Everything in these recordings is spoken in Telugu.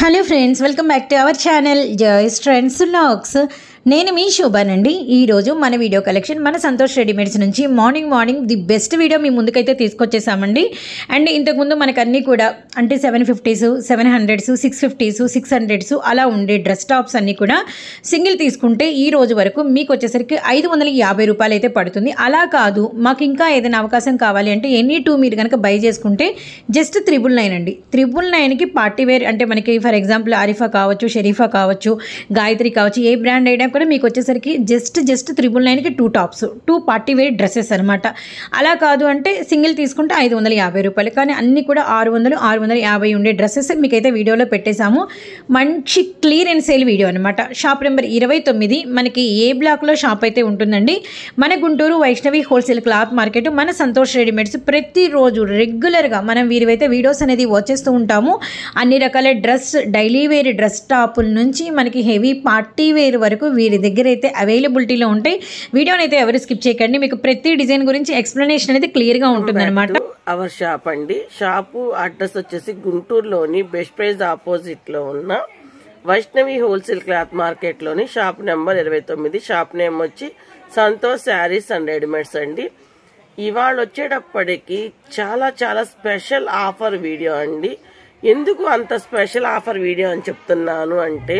Hello friends, welcome back to our channel joys trends vlogs. నేను మీ శోభానండి. ఈరోజు మన వీడియో కలెక్షన్ మన సంతోష్ రెడీమేడ్స్ నుంచి మార్నింగ్ ది బెస్ట్ వీడియో మీ ముందుకైతే తీసుకొచ్చేసామండి. అండ్ ఇంతకుముందు మనకు అన్నీ కూడా అంటే 750s, 700s, 650s, 600s అలా ఉండే డ్రెస్ టాప్స్ అన్నీ కూడా సింగిల్ తీసుకుంటే ఈ రోజు వరకు మీకు వచ్చేసరికి 550 రూపాయలు అయితే పడుతుంది. అలా కాదు, మాకు ఇంకా ఏదైనా అవకాశం కావాలి అంటే ఎనీ టూ మీరు కనుక బై చేసుకుంటే జస్ట్ 999 అండి. 999కి పార్టీ వేర్ అంటే మనకి ఫర్ ఎగ్జాంపుల్ ఆరిఫా కావచ్చు, షరీఫా కావచ్చు, గాయత్రి కావచ్చు, ఏ బ్రాండ్ అయినా కూడా మీకు వచ్చేసరికి జస్ట్ 999కి 2 టాప్స్, 2 పార్టీ వేర్ డ్రెస్సెస్ అనమాట. అలా కాదు అంటే సింగిల్ తీసుకుంటే 550 రూపాయలు. కానీ అన్నీ కూడా 600, 650 ఉండే డ్రెస్సెస్ మీకైతే వీడియోలో పెట్టేశాము. మంచి క్లియరెన్స్ సేల్ వీడియో అనమాట. షాప్ నెంబర్ 29 మనకి ఏ బ్లాక్లో షాప్ అయితే ఉంటుందండి. మన Guntur Vaishnavi wholesale cloth market, మన సంతోష్ రెడీమేడ్స్. ప్రతిరోజు రెగ్యులర్గా మనం వీరివైతే వీడియోస్ అనేది వచ్చేస్తూ ఉంటాము. అన్ని రకాల డైలీ వేర్ డ్రెస్ టాపుల నుంచి మనకి హెవీ పార్టీ వేర్ వరకు వీరి దగ్గర అయితే అవైలబిలిటీలో ఉంటాయి. వీడియోని అయితే ఎవరు స్కిప్ చేయకండి, మీకు ప్రతి డిజైన్ గురించి ఎక్స్ప్లెనేషన్ అనేది క్లియర్గా ఉంటుంది అనమాట. అవర్ షాప్ అండి. షాపు అడ్రస్ వచ్చేసి గుంటూరులోని బెస్ట్ ప్రైజ్ ఆపోజిట్ లో ఉన్న వైష్ణవి హోల్సేల్ క్లాత్ మార్కెట్ లోని షాప్ నెంబర్ 29. షాప్ నేమ్ వచ్చి సంతోష్ శారీస్ అండ్ రెడీమేడ్స్ అండి. ఇవాళ వచ్చేటప్పటికి చాలా స్పెషల్ ఆఫర్ వీడియో అండి. ఎందుకు అంత స్పెషల్ ఆఫర్ వీడియో అని చెప్తున్నాను అంటే,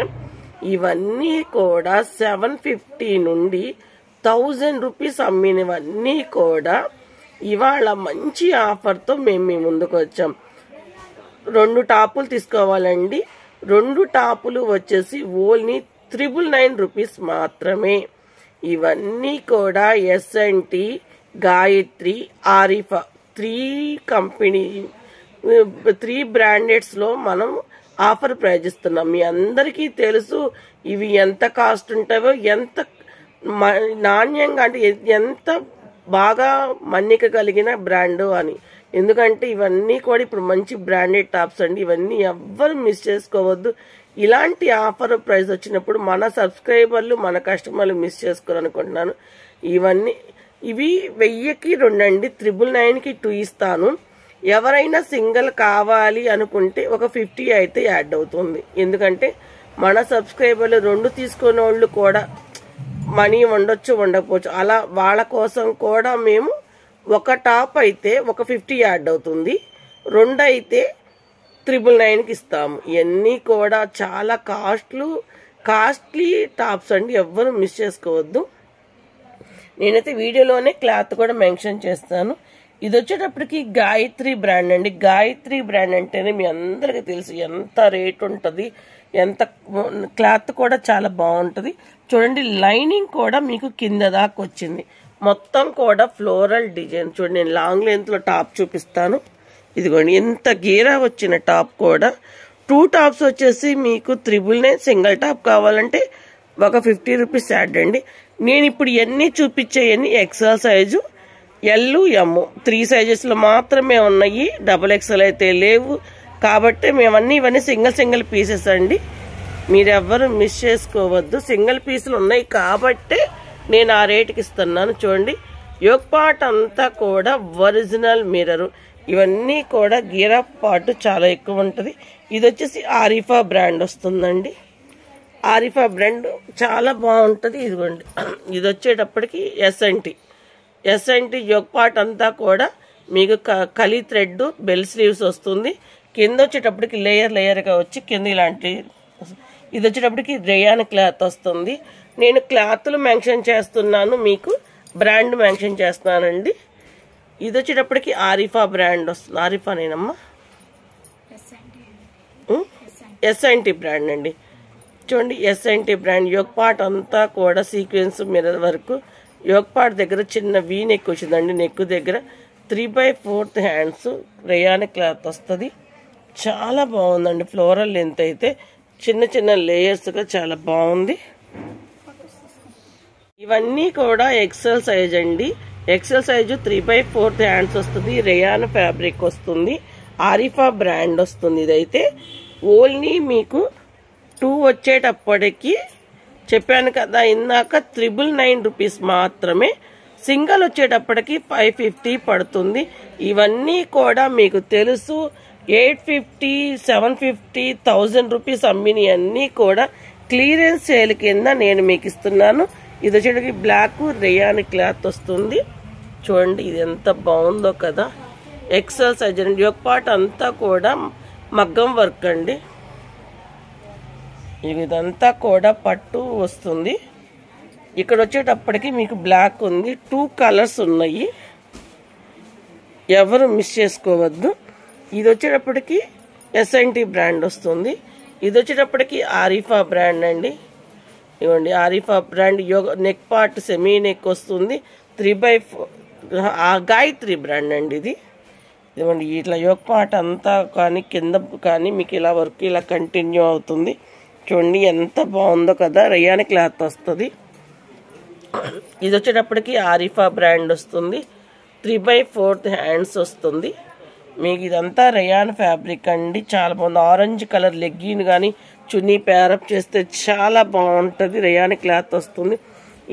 ఇవన్నీ కూడా 750 నుండి 1000 రూపీస్ అమ్మినవన్నీ కూడా ఇవాళ మంచి ఆఫర్తో మేము మీ ముందుకు వచ్చాం. 2 టాపులు తీసుకోవాలండి. 2 టాపులు వచ్చేసి ఓన్లీ 999 రూపీస్ మాత్రమే. ఇవన్నీ కూడా ఎస్ఎన్టీ, గాయత్రి, ఆరిఫా 3 బ్రాండెడ్స్ లో మనం ఆఫర్ ప్రైజ్ ఇస్తున్నాం. మీ అందరికీ తెలుసు ఇవి ఎంత కాస్ట్ ఉంటాయో, ఎంత నాణ్యంగా అంటే ఎంత బాగా మన్నిక కలిగిన బ్రాండ్ అని. ఎందుకంటే ఇవన్నీ కూడా ఇప్పుడు మంచి బ్రాండెడ్ టాప్స్ అండి. ఇవన్నీ ఎవ్వరు మిస్ చేసుకోవద్దు. ఇలాంటి ఆఫర్ ప్రైస్ వచ్చినప్పుడు మన సబ్స్క్రైబర్లు, మన కస్టమర్లు మిస్ చేసుకోవాలనుకుంటున్నాను. ఇవి 1000కి 2 అండి. 999కి 2 ఇస్తాను. ఎవరైనా సింగిల్ కావాలి అనుకుంటే ఒక 50 అయితే యాడ్ అవుతుంది. ఎందుకంటే మన సబ్స్క్రైబర్లు 2 తీసుకునే వాళ్ళు కూడా మనీ ఉండొచ్చు, ఉండకపోవచ్చు. అలా వాళ్ళ కోసం కూడా మేము ఒక టాప్ అయితే ఒక 50 యాడ్ అవుతుంది, 2 అయితే 999కి ఇస్తాము. ఇవన్నీ కూడా చాలా కాస్ట్లీ టాప్స్ అండి. ఎవ్వరు మిస్ చేసుకోవద్దు. నేనైతే వీడియోలోనే క్లాత్ కూడా మెన్షన్ చేస్తాను. ఇది వచ్చేటప్పటికి గాయత్రి బ్రాండ్ అండి. గాయత్రి బ్రాండ్ అంటేనే మీ అందరికీ తెలుసు ఎంత రేట్ ఉంటుంది, ఎంత క్లాత్ కూడా చాలా బాగుంటుంది. చూడండి, లైనింగ్ కూడా మీకు కింద దాకా వచ్చింది. మొత్తం కూడా ఫ్లోరల్ డిజైన్. చూడండి, నేను లాంగ్ లెంత్ లో టాప్ చూపిస్తాను. ఇదిగోండి, ఎంత గీరా వచ్చిన టాప్ కూడా. 2 టాప్స్ వచ్చేసి మీకు 999. సింగిల్ టాప్ కావాలంటే ఒక 50 రూపీస్ యాడ్ అండి. నేను ఇప్పుడు ఇవన్నీ చూపించేవన్నీ ఎక్సెల్ సైజు, ఎల్, ఎమ్ 3 సైజెస్ లో మాత్రమే ఉన్నాయి. XXL అయితే లేవు. కాబట్టి ఇవన్నీ సింగిల్ పీసెస్ అండి. మీరెవ్వరు మిస్ చేసుకోవద్దు. సింగిల్ పీసులు ఉన్నాయి కాబట్టి నేను ఆ రేటుకి ఇస్తున్నాను. చూడండి, యోక్ పార్ట్ అంతా కూడా ఒరిజినల్ మిర్రర్. ఇవన్నీ కూడా గీరా పార్ట్ చాలా ఎక్కువ ఉంటుంది. ఇది వచ్చేసి ఆరిఫా బ్రాండ్ వస్తుందండి. ఆరిఫా బ్రాండ్ చాలా బాగుంటుంది. ఇదిగోండి, ఇది వచ్చేటప్పటికి ఎస్ఎన్టీ యోక్ పార్ట్ అంతా కూడా మీకు కలీ థ్రెడ్, బెల్ స్లీవ్స్ వస్తుంది. కింద వచ్చేటప్పటికి లేయర్గా వచ్చి కింద ఇలాంటి. ఇది వచ్చేటప్పటికి రేయాన్ క్లాత్ వస్తుంది. నేను క్లాత్లు మెన్షన్ చేస్తున్నాను, మీకు బ్రాండ్ మెన్షన్ చేస్తున్నానండి. ఇది వచ్చేటప్పటికి ఆరిఫా బ్రాండ్ వస్తుంది. ఆరిఫానేనమ్మా, ఎస్ఎన్టీ బ్రాండ్ అండి. చూడండి, ఎస్ఎన్టీ బ్రాండ్. యోక్ పార్ట్ అంతా కూడా సీక్వెన్స్ మిర్రర్ వరకు. యోక్ పార్ట్ దగ్గర చిన్న వీ నెక్ వచ్చిందండి. నెక్ దగ్గర 3/4 హ్యాండ్స్ రేయాన్ క్లాత్ వస్తుంది. చాలా బాగుందండి. ఫ్లోరల్ లెంత్ అయితే చిన్న లేయర్స్గా చాలా బాగుంది. ఇవన్నీ కూడా ఎక్సెల్ సైజ్ అండి. ఎక్సెల్ సైజు 3/4 హ్యాండ్స్ వస్తుంది. రేయాన్ ఫ్యాబ్రిక్ వస్తుంది. ఆరిఫా బ్రాండ్ వస్తుంది. ఇదైతే ఓన్లీ మీకు 2 వచ్చేటప్పటికి చెప్పాను కదా ఇందాక 999 రూపీస్ మాత్రమే. సింగిల్ వచ్చేటప్పటికి 550 పడుతుంది. ఇవన్నీ కూడా మీకు తెలుసు 850, 750, 1000 రూపీస్ అమ్మిని అన్నీ కూడా క్లియరెన్స్ సేల్ కింద నేను మీకు ఇస్తున్నాను. ఇది వచ్చేటికి బ్లాక్ రేయాన్ క్లాత్ వస్తుంది. చూడండి ఇది ఎంత బాగుందో కదా. ఎక్సెల్ సైజ్ అండి. ఒక పార్ట్ అంతా కూడా మగ్గం వర్క్ అండి. ఇదంతా కూడా పట్టు వస్తుంది. ఇక్కడ వచ్చేటప్పటికి మీకు బ్లాక్ ఉంది. 2 కలర్స్ ఉన్నాయి, ఎవరు మిస్ చేసుకోవద్దు. ఇది వచ్చేటప్పటికి ఎస్ఎన్టీ బ్రాండ్ వస్తుంది. ఇది వచ్చేటప్పటికి ఆరిఫా బ్రాండ్ అండి. ఇవ్వండి Arifa brand. Neck part semi neck వస్తుంది. 3/4 గాయత్రి బ్రాండ్ అండి ఇది. ఇదిగోండి ఇట్లా యోక్ పార్ట్ అంతా కానీ కింద కానీ మీకు ఇలా వర్క్ ఇలా కంటిన్యూ అవుతుంది. చూడండి ఎంత బాగుందో కదా. రేయాన్ క్లాత్ వస్తుంది. ఇది వచ్చేటప్పటికి ఆరిఫా బ్రాండ్ వస్తుంది. 3/4 హ్యాండ్స్ వస్తుంది. మీకు ఇదంతా రేయాన్ ఫ్యాబ్రిక్ అండి. చాలా బాగుంది. ఆరెంజ్ కలర్ లెగ్గిన్ కానీ చున్నీ ప్యారప్ చేస్తే చాలా బాగుంటుంది. రేయాన్ క్లాత్ వస్తుంది.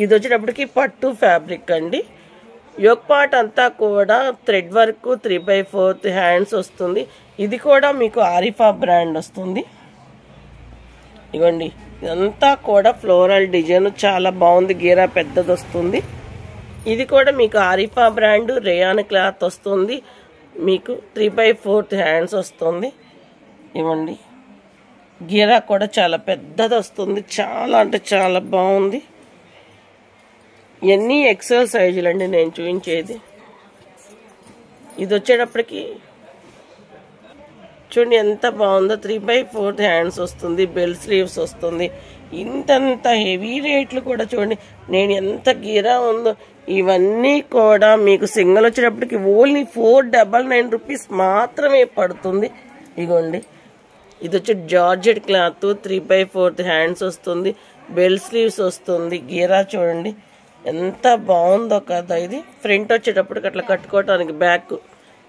ఇది వచ్చేటప్పటికి పట్టు ఫ్యాబ్రిక్ అండి. యోక్ పార్ట్ అంతా కూడా థ్రెడ్ వర్క్ 3/4 హ్యాండ్స్ వస్తుంది. ఇది కూడా మీకు ఆరిఫా బ్రాండ్ వస్తుంది. ఇవ్వండి ఇదంతా కూడా ఫ్లోరల్ డిజైన్ చాలా బాగుంది. గీరా పెద్దది వస్తుంది. ఇది కూడా మీకు ఆరిఫా బ్రాండ్ రేయాన్ క్లాత్ వస్తుంది. మీకు 3/4 హ్యాండ్స్ వస్తుంది. ఇవ్వండి గీరా కూడా చాలా పెద్దది వస్తుంది. చాలా అంటే చాలా బాగుంది. ఎన్ని ఎక్సెల్ సైజులు అండి నేను చూపించేది. ఇది వచ్చేటప్పటికి చూడండి ఎంత బాగుందో. 3/4 హ్యాండ్స్ వస్తుంది. బెల్ స్లీవ్స్ వస్తుంది. ఇంతంత హెవీ రేట్లు కూడా చూడండి నేను ఎంత గీరా ఉందో. ఇవన్నీ కూడా మీకు సింగిల్ వచ్చేటప్పటికి ఓన్లీ 499 రూపీస్ మాత్రమే పడుతుంది. ఇగోండి ఇది వచ్చి జార్జెట్ క్లాత్ 3/4 హ్యాండ్స్ వస్తుంది. బెల్ స్లీవ్స్ వస్తుంది. గీరా చూడండి ఎంత బాగుందో కదా. ఇది ఫ్రంట్ వచ్చేటప్పటికి అట్లా కట్టుకోవటానికి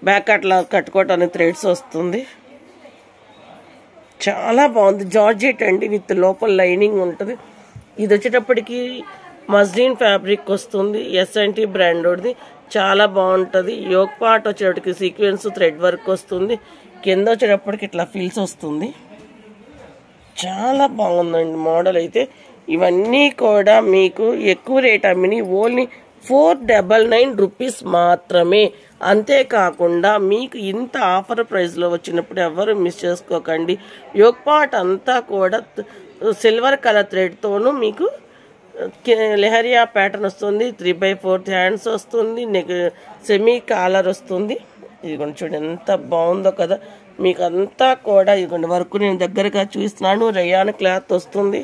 బ్యాక్ అట్లా కట్టుకోవటానికి థ్రెడ్స్ వస్తుంది. చాలా బాగుంది. జార్జెట్ అండి విత్ లోపల లైనింగ్ ఉంటుంది. ఇది వచ్చేటప్పటికి మస్లిన్ ఫ్యాబ్రిక్ వస్తుంది. ఎస్ఎన్టీ బ్రాండ్ది చాలా బాగుంటుంది. యోక్ పార్ట్ వచ్చేటప్పటికి సీక్వెన్స్ థ్రెడ్ వర్క్ వస్తుంది. కింద వచ్చేటప్పటికి ఇట్లా ఫిల్స్ వస్తుంది. చాలా బాగుందండి మోడల్ అయితే. ఇవన్నీ కూడా మీకు ఎక్కువ రేట్ అమ్మిని ఓన్లీ 499 రూపీస్ మాత్రమే. అంతేకాకుండా మీకు ఇంత ఆఫర్ ప్రైస్లో వచ్చినప్పుడు ఎవరు మిస్ చేసుకోకండి. యోక్ పార్ట్ అంతా కూడా సిల్వర్ కలర్ థ్రెడ్తోనూ మీకు లెహరియా ప్యాటర్న్ వస్తుంది. 3/4 హ్యాండ్స్ వస్తుంది. నెక్ సెమీ కాలర్ వస్తుంది. ఇదిగోండి చూడండి ఎంత బాగుందో కదా. మీకు అంతా కూడా ఇదిగోండి వర్క్ నేను దగ్గరగా చూస్తున్నాను. రేయాన్ క్లాత్ వస్తుంది.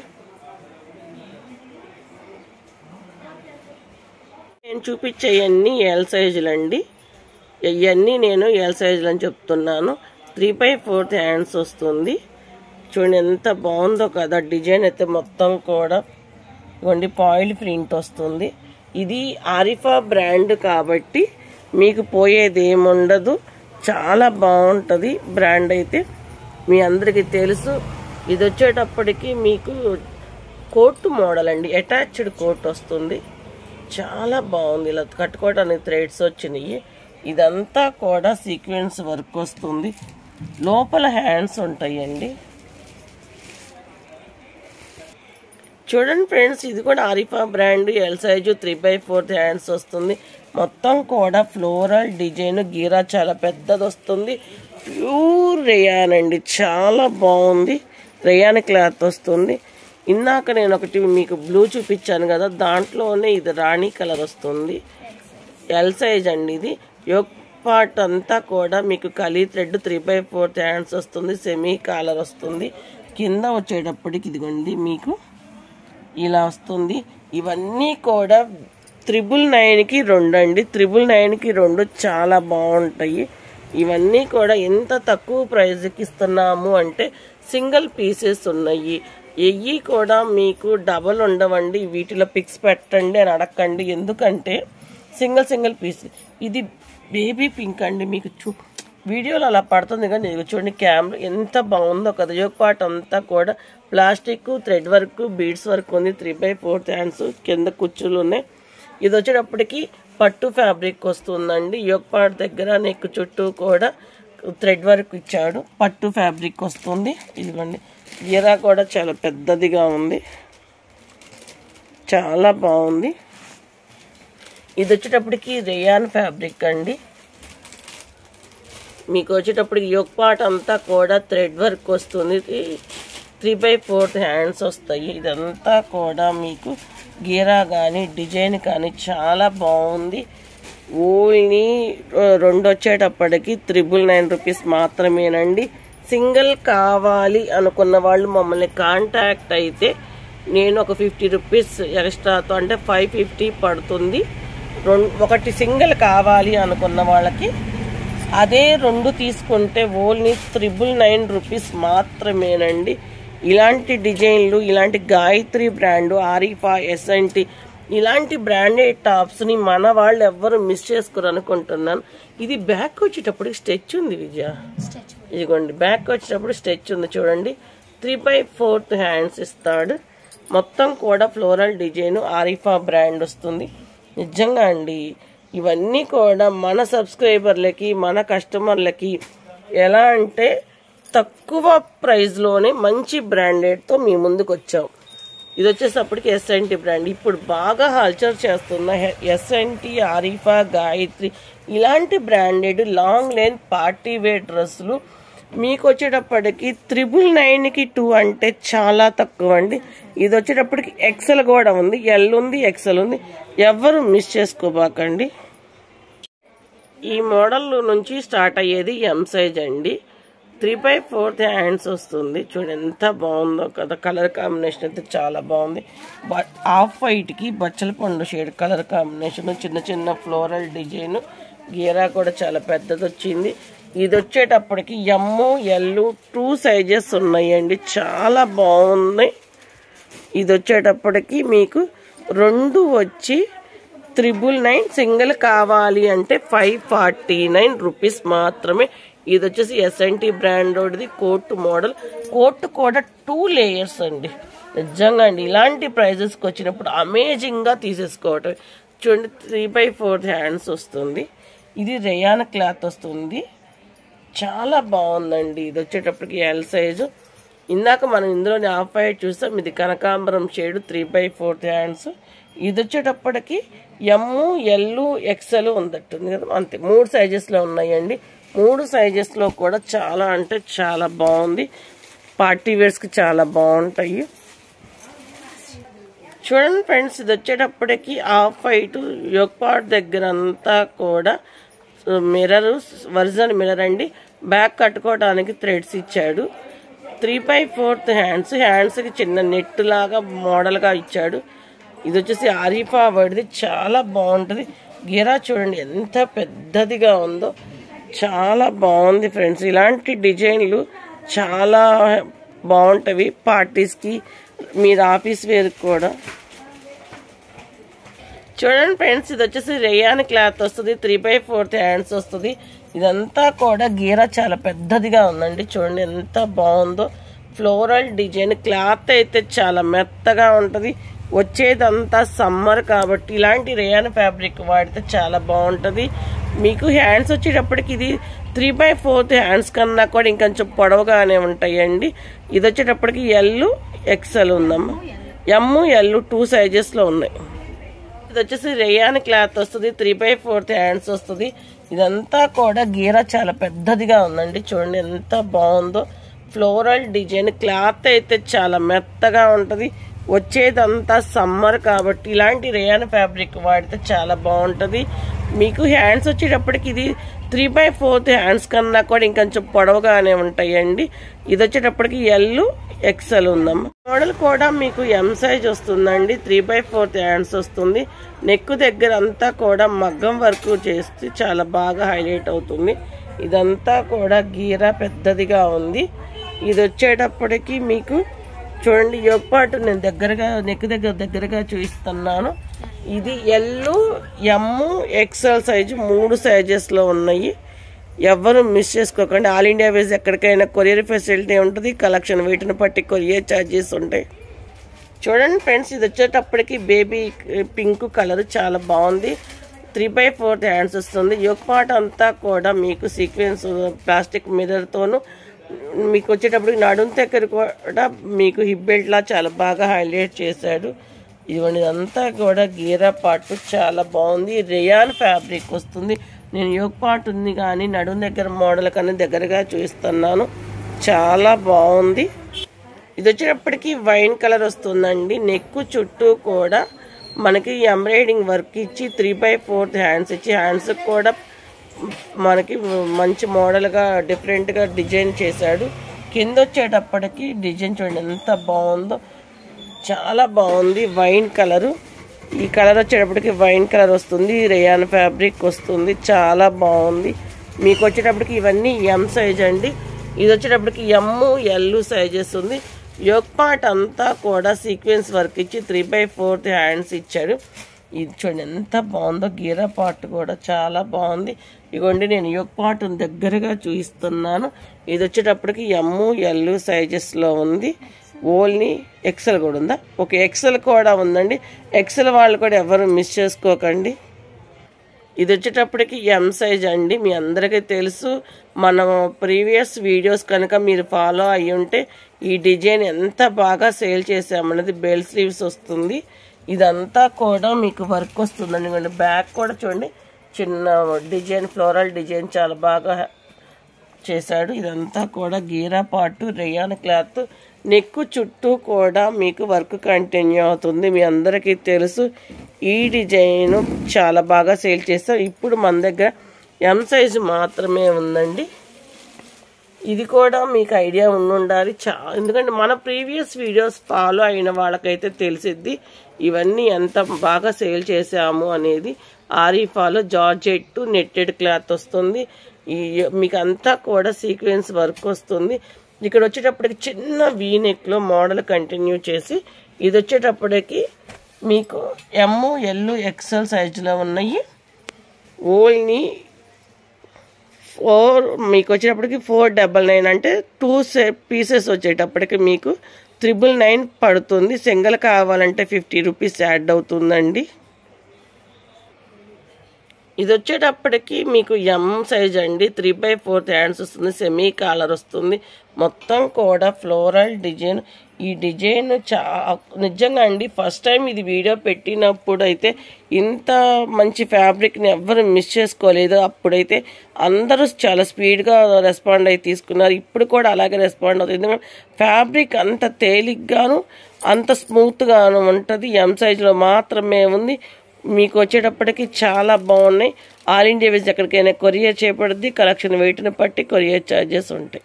నేను చూపించేవన్నీ ఎల్ సైజులు అండి. ఇవన్నీ నేను ఎల్ సైజులు అని చెప్తున్నాను. 3/4 హ్యాండ్స్ వస్తుంది. చూడండి ఎంత బాగుందో కదా. డిజైన్ అయితే మొత్తం కూడా ఇవ్వండి పాయిల్ ప్రింట్ వస్తుంది. ఇది ఆరిఫా బ్రాండ్ కాబట్టి మీకు పోయేది ఏముండదు. చాలా బాగుంటుంది బ్రాండ్ అయితే మీ అందరికీ తెలుసు. ఇది వచ్చేటప్పటికి మీకు కోట్ మోడల్ అండి. అటాచ్డ్ కోట్ వస్తుంది. చాలా బాగుంది. ఇలా కట్టుకోవడానికి థ్రెడ్స్ వచ్చినాయి. ఇదంతా కూడా సీక్వెన్స్ వర్క్ వస్తుంది. లోపల హ్యాండ్స్ ఉంటాయండి. చూడండి ఫ్రెండ్స్ ఇది కూడా Arifa brand. L size 3/4 hands వస్తుంది. మొత్తం కూడా ఫ్లోరల్ డిజైన్ గీరా చాలా పెద్దది వస్తుంది. ప్యూర్ రేయాన్ అండి. చాలా బాగుంది. రేయాన్ క్లాత్ వస్తుంది. ఇందాక నేను ఒకటి మీకు బ్లూ చూపించాను కదా, దాంట్లోనే ఇది రాణి కలర్ వస్తుంది. ఎల్ సైజ్ అండి ఇది. యోక్ పార్ట్ అంతా కూడా మీకు కలీ థ్రెడ్ 3/4 హ్యాండ్స్ వస్తుంది. సెమీ కాలర్ వస్తుంది. కింద వచ్చేటప్పటికి ఇదిగోండి మీకు ఇలా వస్తుంది. ఇవన్నీ కూడా 999కి 2 అండి. 999కి 2 చాలా బాగుంటాయి. ఇవన్నీ కూడా ఎంత తక్కువ ప్రైస్కి ఇస్తున్నాము అంటే సింగిల్ పీసెస్ ఉన్నాయి. ఎయ్యి కూడా మీకు డబల్ ఉండవండి. వీటిలో పిక్స్ పెట్టండి అని అడగండి. ఎందుకంటే సింగిల్ పీస్. ఇది బేబీ పింక్ అండి. మీకు వీడియోలో అలా పడుతుంది కానీ చూడండి కెమెరా ఎంత బాగుందో కదా. యోక్ పార్ట్ అంతా కూడా plastic thread work beads work ఉంది. 3/4 హ్యాండ్స్ కింద కుచ్చులు ఉన్నాయి. ఇది వచ్చేటప్పటికి పట్టు ఫ్యాబ్రిక్ వస్తుందండి. యోక్ పార్ట్ దగ్గర నెక్ చుట్టూ కూడా థ్రెడ్ వర్క్ ఇచ్చాడు, పట్టు ఫ్యాబ్రిక్ వస్తుంది. ఇదిగోండి గీరా కూడా చాలా పెద్దదిగా ఉంది, చాలా బాగుంది. ఇది వచ్చేటప్పటికి రేయాన్ ఫ్యాబ్రిక్ అండి. మీకు వచ్చేటప్పటికి యోక్ పార్ట్ అంతా కూడా థ్రెడ్ వర్క్ వస్తుంది, 3/4 హ్యాండ్స్ వస్తాయి. ఇదంతా కూడా మీకు గీరా కానీ డిజైన్ కానీ చాలా బాగుంది. ఓన్లీ 2 వచ్చేటప్పటికి 999 రూపీస్ మాత్రమేనండి. సింగిల్ కావాలి అనుకున్న వాళ్ళు మమ్మల్ని కాంటాక్ట్ అయితే నేను ఒక 50 రూపీస్ ఎక్స్ట్రాతో అంటే 550 పడుతుంది. ఒకటి సింగిల్ కావాలి అనుకున్న వాళ్ళకి అదే 2 తీసుకుంటే ఓన్లీ 999 రూపీస్ మాత్రమేనండి. ఇలాంటి డిజైన్లు, ఇలాంటి గాయత్రి బ్రాండ్, ఆరిఫా, ఎస్ఎన్టీ ఇలాంటి బ్రాండెడ్ టాప్స్ని మన వాళ్ళు ఎవ్వరు మిస్ చేసుకోరు అనుకుంటున్నాను. ఇది బ్యాక్ వచ్చేటప్పటికి స్టెచ్ ఉంది విజయ, ఇదిగోండి బ్యాక్ వచ్చేటప్పుడు స్టెచ్ ఉంది చూడండి. 3/4 హ్యాండ్స్ ఇస్తాడు. మొత్తం కూడా ఫ్లోరల్ డిజైన్ ఆరిఫా బ్రాండ్ వస్తుంది. నిజంగా అండి ఇవన్నీ కూడా మన సబ్స్క్రైబర్లకి, మన కస్టమర్లకి ఎలా అంటే తక్కువ ప్రైస్లోనే మంచి బ్రాండెడ్తో మీ ముందుకు వచ్చాం. ఇది వచ్చేసప్పటికి ఎస్ఎన్టీ బ్రాండ్ ఇప్పుడు బాగా హల్చర్ చేస్తున్న ఎస్ఎన్టీ, ఆరిఫా, గాయత్రి ఇలాంటి branded long length party wear డ్రెస్సులు మీకు వచ్చేటప్పటికి 999కి 2 అంటే చాలా తక్కువ అండి. ఇది వచ్చేటప్పటికి ఎక్సెల్ కూడా ఉంది, ఎల్ ఉంది, ఎక్సెల్ ఉంది. ఎవరు మిస్ చేసుకోబాకండి. ఈ మోడల్ నుంచి స్టార్ట్ అయ్యేది ఎం సైజ్ అండి. 3/4 హ్యాండ్స్ వస్తుంది. చూడండి ఎంత బాగుందో కదా, కలర్ కాంబినేషన్ అయితే చాలా బాగుంది. ఆఫ్ వైట్కి బచ్చల పండు షేడ్ కలర్ కాంబినేషన్, చిన్న చిన్న ఫ్లోరల్ డిజైన్, గీరా కూడా చాలా పెద్దది వచ్చింది. ఇది వచ్చేటప్పటికి ఎమ్ము, ఎల్లు 2 సైజెస్ ఉన్నాయండి, చాలా బాగున్నాయి. ఇది వచ్చేటప్పటికి మీకు 2 వచ్చి 999, సింగిల్ కావాలి అంటే 549 రూపీస్ మాత్రమే. ఇది వచ్చేసి ఎస్ఎన్టీ బ్రాండోడిది కోట్ మోడల్, కోట్ కూడా 2 లేయర్స్ అండి. నిజంగా అండి ఇలాంటి ప్రైజెస్కి వచ్చినప్పుడు అమేజింగ్గా తీసేసుకోవటం. చూడండి 3/4 హ్యాండ్స్ వస్తుంది. ఇది రేయాన్ క్లాత్ వస్తుంది, చాలా బాగుందండి. ఇది వచ్చేటప్పటికి ఎల్ సైజు. ఇందాక మనం ఇందులోని ఆఫ్ వైట్ చూస్తాం, ఇది కనకాంబరం షేడ్ 3/4 హ్యాండ్స్. ఇది వచ్చేటప్పటికి ఎమ్ము, ఎల్లు, ఎక్సెల్ ఉందట్టుంది కదా, అంతే 3 సైజెస్లో ఉన్నాయండి. 3 సైజెస్లో కూడా చాలా అంటే చాలా బాగుంది. పార్టీ వేర్స్కి చాలా బాగుంటాయి. చూడండి ఫ్రెండ్స్, ఇది వచ్చేటప్పటికి ఆఫ్ వైట్ యోక్ పార్ట్ దగ్గర అంతా కూడా మిర్రర్, ఒరిజినల్ మిర్రర్ అండి. బ్యాక్ కట్టుకోవడానికి థ్రెడ్స్ ఇచ్చాడు. 3/4 హ్యాండ్స్, హ్యాండ్స్కి చిన్న నెట్ లాగా మోడల్గా ఇచ్చాడు. ఇది వచ్చేసి ఆరిఫా వాడిది, చాలా బాగుంటుంది. గీరా చూడండి ఎంత పెద్దదిగా ఉందో, చాలా బాగుంది ఫ్రెండ్స్. ఇలాంటి డిజైన్లు చాలా బాగుంటాయి పార్టీస్కి, మీరు ఆఫీస్ వేర్కి కూడా. చూడండి ఫ్రెండ్స్, ఇది వచ్చేసి రేయాన్ క్లాత్ వస్తుంది, 3/4 హ్యాండ్స్ వస్తుంది. ఇదంతా కూడా గీరా చాలా పెద్దదిగా ఉందండి. చూడండి ఎంత బాగుందో, ఫ్లోరల్ డిజైన్. క్లాత్ అయితే చాలా మెత్తగా ఉంటుంది. వచ్చేదంతా సమ్మర్ కాబట్టి ఇలాంటి రేయాన్ ఫ్యాబ్రిక్ వాడితే చాలా బాగుంటుంది. మీకు హ్యాండ్స్ వచ్చేటప్పటికి ఇది 3/4 హ్యాండ్స్ కన్నా కూడా ఇంకొంచెం పొడవుగానే ఉంటాయండి. ఇది వచ్చేటప్పటికి ఎల్లు, ఎక్సెల్ ఉందమ్మా. ఎమ్ము, ఎల్లు 2 సైజెస్లో ఉన్నాయి. ఇది వచ్చేసి రేయాన్ క్లాత్ వస్తుంది, 3/4 హ్యాండ్స్ వస్తుంది. ఇదంతా కూడా గీరా చాలా పెద్దదిగా ఉందండి. చూడండి ఎంత బాగుందో, ఫ్లోరల్ డిజైన్. క్లాత్ అయితే చాలా మెత్తగా ఉంటుంది. వచ్చేదంతా సమ్మర్ కాబట్టి ఇలాంటి రేయాన్ ఫ్యాబ్రిక్ వాడితే చాలా బాగుంటుంది. మీకు హ్యాండ్స్ వచ్చేటప్పటికి ఇది 3/4 హ్యాండ్స్ కన్నా కూడా ఇంకొంచెం పొడవుగానే ఉంటాయండి. ఇది వచ్చేటప్పటికి ఎల్లు, ఎక్సెల్ ఉందమ్మా. మోడల్ కూడా మీకు ఎం సైజ్ వస్తుందండి, 3/4 హ్యాండ్స్ వస్తుంది. నెక్ దగ్గర అంతా కూడా మగ్గం వర్క్ చేస్తే చాలా బాగా హైలైట్ అవుతుంది. ఇదంతా కూడా గీరా పెద్దదిగా ఉంది. ఇది వచ్చేటప్పటికి మీకు చూడండి యోక్ పార్ట్ నేను దగ్గరగా నెక్ దగ్గరగా చూపిస్తున్నాను. ఇది ఎల్లు, ఎమ్ము, ఎక్సెల్ సైజు 3 సైజెస్లో ఉన్నాయి. ఎవరు మిస్ చేసుకోకండి. ఆల్ ఇండియా వైజ్ ఎక్కడికైనా కొరియర్ ఫెసిలిటీ ఉంటుంది. కలెక్షన్ వెయిట్ని బట్టి కొరియర్ ఛార్జెస్ ఉంటాయి. చూడండి ఫ్రెండ్స్, ఇది వచ్చేటప్పటికి బేబీ పింక్ కలర్ చాలా బాగుంది. 3/4 హ్యాండ్స్ వస్తుంది. యోక్ పార్ట్ అంతా కూడా మీకు సీక్వెన్స్ ప్లాస్టిక్ మిర్రర్తోనూ మీకు వచ్చేటప్పుడు నడుం దగ్గర కూడా మీకు హిప్ బెల్ట్లా చాలా బాగా హైలైట్ చేశాడు. ఇదిగోండి ఇదంతా కూడా గీరా పార్ట్ చాలా బాగుంది. రేయాన్ ఫ్యాబ్రిక్ వస్తుంది. నేను యోక్ పార్ట్ ఉంది కానీ నడుం దగ్గర మోడల్ కన్నా దగ్గరగా చూపిస్తున్నాను. చాలా బాగుంది. ఇది వచ్చేటప్పటికి వైన్ కలర్ వస్తుందండి. నెక్ చుట్టూ కూడా మనకి ఎంబ్రాయిడింగ్ వర్క్ ఇచ్చి 3/4 హ్యాండ్స్ ఇచ్చి హ్యాండ్స్ కూడా మనకి మంచి మోడల్గా డిఫరెంట్గా డిజైన్ చేశాడు. కింద వచ్చేటప్పటికి డిజైన్ చూడండి ఎంత బాగుందో, చాలా బాగుంది. వైన్ కలరు, ఈ కలర్ వచ్చేటప్పటికి వైన్ కలర్ వస్తుంది. రేయాన్ ఫ్యాబ్రిక్ వస్తుంది. చాలా బాగుంది. మీకు వచ్చేటప్పటికి ఇవన్నీ ఎం సైజ్ అండి. ఇది వచ్చేటప్పటికి ఎమ్ ఎల్ సైజెస్ ఉంది. యోక్ పార్ట్ అంతా కూడా సీక్వెన్స్ వర్క్ ఇచ్చి 3/4 హ్యాండ్స్ ఇచ్చాడు. ఇది చూడండి ఎంత బాగుందో. గీరా పార్ట్ కూడా చాలా బాగుంది. ఇగోండి నేను యోక్ పార్ట్ దగ్గరగా చూపిస్తున్నాను. ఇది వచ్చేటప్పటికి ఎమ్ ఎల్ సైజెస్లో ఉంది. ఓన్లీ ఎక్సెల్ కూడా ఉందా? ఓకే, ఎక్సెల్ కూడా ఉందండి. ఎక్సెల్ వాళ్ళు కూడా ఎవరు మిస్ చేసుకోకండి. ఇది వచ్చేటప్పటికి ఎం సైజ్ అండి. మీ అందరికీ తెలుసు, మనం ప్రీవియస్ వీడియోస్ కనుక మీరు ఫాలో అయ్యి ఉంటే ఈ డిజైన్ ఎంత బాగా సేల్ చేసామన్నది. బెల్ స్లీవ్స్ వస్తుంది. ఇదంతా కూడా మీకు వర్క్ వస్తుందండి. బ్యాక్ కూడా చూడండి చిన్న డిజైన్, ఫ్లోరల్ డిజైన్ చాలా బాగా చేశాడు. ఇదంతా కూడా గీరా పార్ట్, రేయాన్ క్లాత్. నెక్ చుట్టూ కూడా మీకు వర్క్ కంటిన్యూ అవుతుంది. మీ అందరికీ తెలుసు ఈ డిజైన్ చాలా బాగా సేల్ చేస్తాం. ఇప్పుడు మన దగ్గర ఎం సైజు మాత్రమే ఉందండి. ఇది కూడా మీకు ఐడియా ఉండాలి. ఎందుకంటే మన ప్రీవియస్ వీడియోస్ ఫాలో అయిన వాళ్ళకైతే తెలిసిద్ది ఇవన్నీ ఎంత బాగా సేల్ చేసాము అనేది. ఆరిఫాలో జార్జెట్ నెట్టెడ్ క్లాత్ వస్తుంది. మీకు అంతా కూడా సీక్వెన్స్ వర్క్ వస్తుంది. ఇక్కడ వచ్చేటప్పటికి చిన్న వీనెక్లో మోడల్ కంటిన్యూ చేసి, ఇది వచ్చేటప్పటికి మీకు ఎమ్ ఎల్ ఎక్సెల్ సైజులో ఉన్నాయి. ఓన్లీ మీకు వచ్చేటప్పటికి 499 అంటే 2 పీసెస్ వచ్చేటప్పటికి మీకు 999 పడుతుంది. సింగిల్ కావాలంటే 50 రూపీస్ యాడ్ అవుతుందండి. ఇది వచ్చేటప్పటికి మీకు ఎం సైజ్ అండి. 3/4 హ్యాండ్స్ వస్తుంది. సెమీ కాలర్ వస్తుంది. మొత్తం కూడా ఫ్లోరల్ డిజైన్. ఈ డిజైన్ నిజంగా అండి ఫస్ట్ టైం ఇది వీడియో పెట్టినప్పుడు అయితే ఇంత మంచి ఫ్యాబ్రిక్ని ఎవ్వరు మిస్ చేసుకోలేదు. అప్పుడైతే అందరూ చాలా స్పీడ్గా రెస్పాండ్ అయ్యి తీసుకున్నారు. ఇప్పుడు కూడా అలాగే రెస్పాండ్ అవుతుంది. ఎందుకంటే ఫ్యాబ్రిక్ అంత తేలిగ్గాను అంత స్మూత్గాను ఉంటుంది. ఎం సైజులో మాత్రమే ఉంది. మీకు వచ్చేటప్పటికి చాలా బాగున్నాయి. ఆల్ ఇండియా విజిట్ ఎక్కడికైనా కొరియర్ చేయబడుద్ది. కలెక్షన్ వెయిట్ని బట్టి కొరియర్ ఛార్జెస్ ఉంటాయి.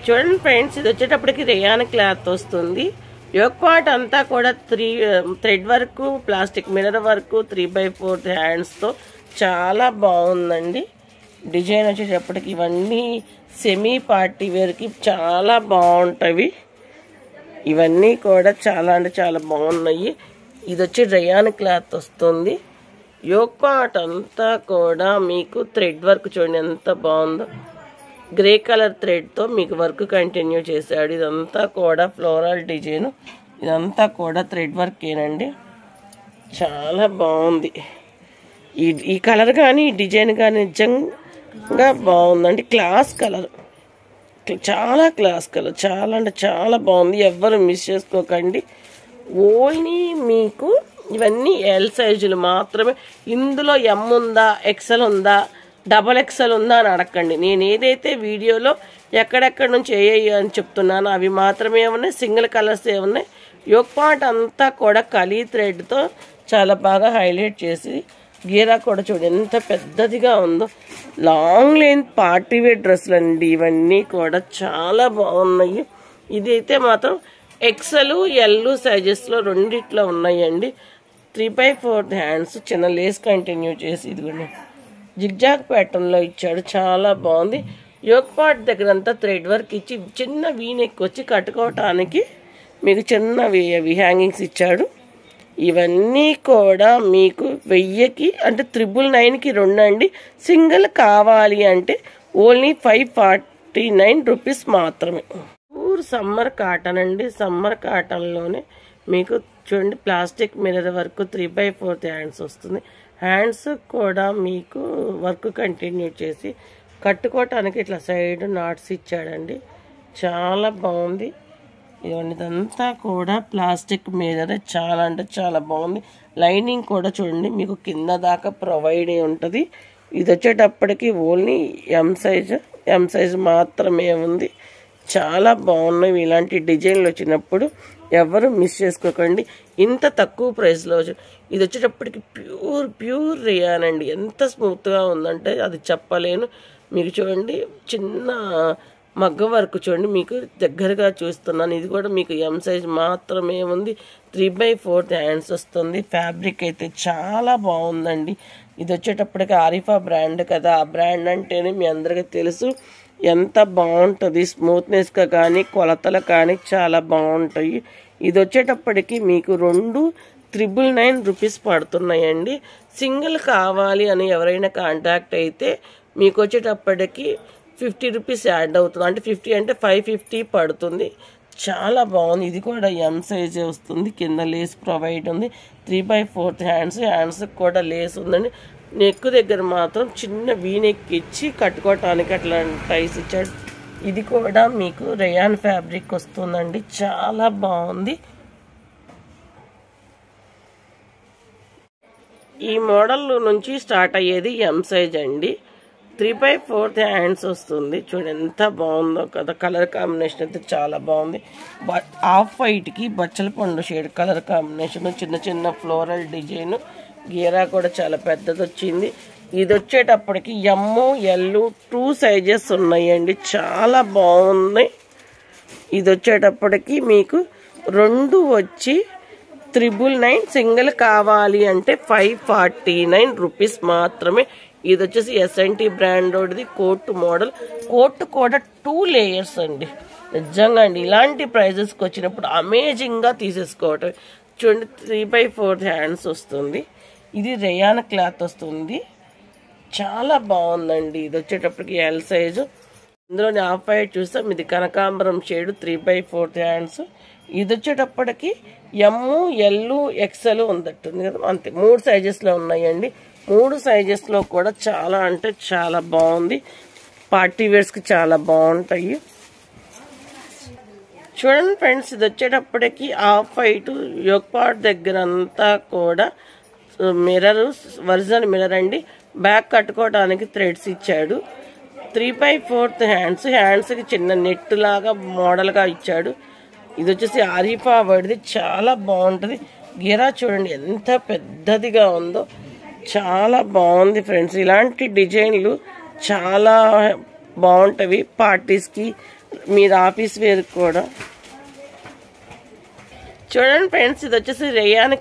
చూడండి ఫ్రెండ్స్, ఇది వచ్చేటప్పటికి రేయాన్ క్లాత్ వస్తుంది. యోక్ పార్ట్ అంతా కూడా thread work, plastic mirror work, 3/4 హ్యాండ్స్తో చాలా బాగుందండి. డిజైన్ వచ్చేటప్పటికి ఇవన్నీ సెమీ పార్టీ వేర్కి చాలా బాగుంటాయి. ఇవన్నీ కూడా చాలా అంటే చాలా బాగున్నాయి. ఇది వచ్చి రేయాన్ క్లాత్ వస్తుంది. యోక్ పార్ట్ అంతా కూడా మీకు థ్రెడ్ వర్క్ చూడండి ఎంత బాగుందో. గ్రే కలర్ థ్రెడ్తో మీకు వర్క్ కంటిన్యూ చేశాడు. ఇదంతా కూడా ఫ్లోరల్ డిజైన్. ఇదంతా కూడా థ్రెడ్ వర్క్ ఏనండి. చాలా బాగుంది. ఈ కలర్ కానీ ఈ డిజైన్ కానీ నిజంగా బాగుందండి. క్లాస్ కలర్, చాలా క్లాస్ కలర్, చాలా అంటే చాలా బాగుంది. ఎవ్వరు మిస్ చేసుకోకండి. ఓన్లీ మీకు ఇవన్నీ ఎల్ సైజులు మాత్రమే. ఇందులో ఎం ఉందా, ఎక్సెల్ ఉందా, డబల్ ఎక్సెల్ ఉందా అని అడగండి. నేను ఏదైతే వీడియోలో ఎక్కడెక్కడి నుంచి ఏ అని చెప్తున్నానో అవి మాత్రమే ఉన్నాయి. సింగిల్ కలర్స్ ఏ ఉన్నాయి. యోక్ పార్ట్ అంతా కూడా కలీ థ్రెడ్తో చాలా బాగా హైలైట్ చేసి, గీరా కూడా చూడండి ఎంత పెద్దదిగా ఉందో. లాంగ్ లెంత్ పార్టీ వేర్ డ్రెస్సులు అండి ఇవన్నీ కూడా చాలా బాగున్నాయి. ఇదైతే మాత్రం ఎక్సెల్ ఎల్ సైజెస్లో రెండిట్లో ఉన్నాయండి. 3/4 హ్యాండ్స్, చిన్న లేస్ కంటిన్యూ చేసి ఇదిగోండి జిగ్జాగ్ ప్యాటర్న్లో ఇచ్చాడు. చాలా బాగుంది. యోక్ పార్ట్ దగ్గర అంతా థ్రెడ్ వర్క్ ఇచ్చి చిన్న వీనెక్ వచ్చి కట్టుకోవటానికి మీకు చిన్నవి హ్యాంగింగ్స్ ఇచ్చాడు. ఇవన్నీ కూడా మీకు 1000కి అంటే 999కి 2 అండి. సింగిల్ కావాలి అంటే ఓన్లీ 549 రూపీస్ మాత్రమే. ప్యూర్ సమ్మర్ కాటన్ అండి. సమ్మర్ కాటన్లోనే మీకు చూడండి ప్లాస్టిక్ మిర్రర్ వర్క్ 3/4 హ్యాండ్స్ వస్తుంది. హ్యాండ్స్ కూడా మీకు వర్క్ కంటిన్యూ చేసి కట్టుకోవటానికి ఇట్లా సైడ్ నాట్స్ ఇచ్చాడండి. చాలా బాగుంది. ఇదంతా కూడా ప్లాస్టిక్ మీదనే చాలా అంటే చాలా బాగుంది. లైనింగ్ కూడా చూడండి మీకు కింద దాకా ప్రొవైడ్ అయి ఉంటుంది. ఇది వచ్చేటప్పటికి ఓన్లీ ఎం సైజ్ మాత్రమే ఉంది. చాలా బాగున్నాయి. ఇలాంటి డిజైన్లు వచ్చినప్పుడు ఎవరు మిస్ చేసుకోకండి. ఇంత తక్కువ ప్రైస్లో ఇది వచ్చేటప్పటికి ప్యూర్ రియాన్ అండి. ఎంత స్మూత్గా ఉందంటే అది చెప్పలేను. మీకు చూడండి చిన్న మగ్గ వర్క్ చూడండి, మీకు దగ్గరగా చూస్తున్నాను. ఇది కూడా మీకు ఎం సైజ్ మాత్రమే ఉంది. 3/4 హ్యాండ్స్ వస్తుంది. ఫ్యాబ్రిక్ అయితే చాలా బాగుందండి. ఇది వచ్చేటప్పటికి ఆరిఫా బ్రాండ్ కదా, ఆ బ్రాండ్ అంటేనే మీ అందరికీ తెలుసు ఎంత బాగుంటుంది. స్మూత్నెస్గా కానీ కొలతలు కానీ చాలా బాగుంటాయి. ఇది వచ్చేటప్పటికి మీకు 2,999 రూపీస్ పడుతున్నాయండి. సింగిల్ కావాలి అని ఎవరైనా కాంటాక్ట్ అయితే మీకు వచ్చేటప్పటికి 50 రూపీస్ యాడ్ అవుతుంది. అంటే 50 అంటే 550 పడుతుంది. చాలా బాగుంది. ఇది కూడా ఎం సైజే వస్తుంది. కింద లేస్ ప్రొవైడ్ ఉంది. 3/4 హ్యాండ్స్ కూడా లేస్ ఉందండి. నెక్ దగ్గర మాత్రం చిన్న వీనెక్ ఇచ్చి కట్టుకోవటానికి అట్లా టైస్ ఇచ్చాడు. ఇది కూడా మీకు రేయాన్ ఫ్యాబ్రిక్ వస్తుందండి. చాలా బాగుంది. ఈ మోడల్ నుంచి స్టార్ట్ అయ్యేది ఎం సైజ్ అండి. 3/4 హ్యాండ్స్ వస్తుంది. చూడండి ఎంత బాగుందో కదా. కలర్ కాంబినేషన్ అయితే చాలా బాగుంది. ఆఫ్ వైట్కి బచ్చల పండు షేడ్ కలర్ కాంబినేషన్, చిన్న చిన్న ఫ్లోరల్ డిజైన్, గీరా కూడా చాలా పెద్దది వచ్చింది. ఇది వచ్చేటప్పటికి ML 2 సైజెస్ ఉన్నాయండి. చాలా బాగున్నాయి. ఇది వచ్చేటప్పటికి మీకు 2 వచ్చి 999, సింగిల్ కావాలి అంటే 549 రూపీస్ మాత్రమే. ఇది వచ్చేసి SNT బ్రాండోడ్ది కోట్ మోడల్. కోట్ కూడా 2 లేయర్స్ అండి. నిజంగా అండి ఇలాంటి ప్రైజెస్కి వచ్చినప్పుడు అమేజింగ్గా తీసేసుకోవటం. చూడండి 3/4 హ్యాండ్స్ వస్తుంది. ఇది రేయాన్ క్లాత్ వస్తుంది. చాలా బాగుందండి. ఇది వచ్చేటప్పటికి ఎల్ సైజు. ఇందులోని ఆఫ్ వైట్ చూస్తాం. ఇది కనకాంబరం షేడ్ 3/4 హ్యాండ్స్. ఇది వచ్చేటప్పటికి ML XL ఉందట్టుంది కదా, అంతే 3 సైజెస్లో ఉన్నాయండి. 3 సైజెస్లో కూడా చాలా అంటే చాలా బాగుంది. పార్టీ వేర్స్కి చాలా బాగుంటాయి. చూడండి ఫ్రెండ్స్, ఇది వచ్చేటప్పటికి ఆఫ్ వైట్ యోక్ పార్ట్ దగ్గర అంతా కూడా మిర్రర్, ఒరిజినల్ మిర్రర్ అండి. బ్యాక్ కట్టుకోవడానికి థ్రెడ్స్ ఇచ్చాడు. 3/4 హ్యాండ్స్కి చిన్న నెట్ లాగా మోడల్గా ఇచ్చాడు. ఇది వచ్చేసి ఆరిఫా వర్డ్ది. చాలా బాగుంటుంది. గీరా చూడండి ఎంత పెద్దదిగా ఉందో. చాలా బాగుంది ఫ్రెండ్స్. ఇలాంటి డిజైన్లు చాలా బాగుంటవి పార్టీస్కి, మీరు ఆఫీస్ వేర్ కూడా. చూడండి ఫ్రెండ్స్, ఇది వచ్చేసి రేయాన్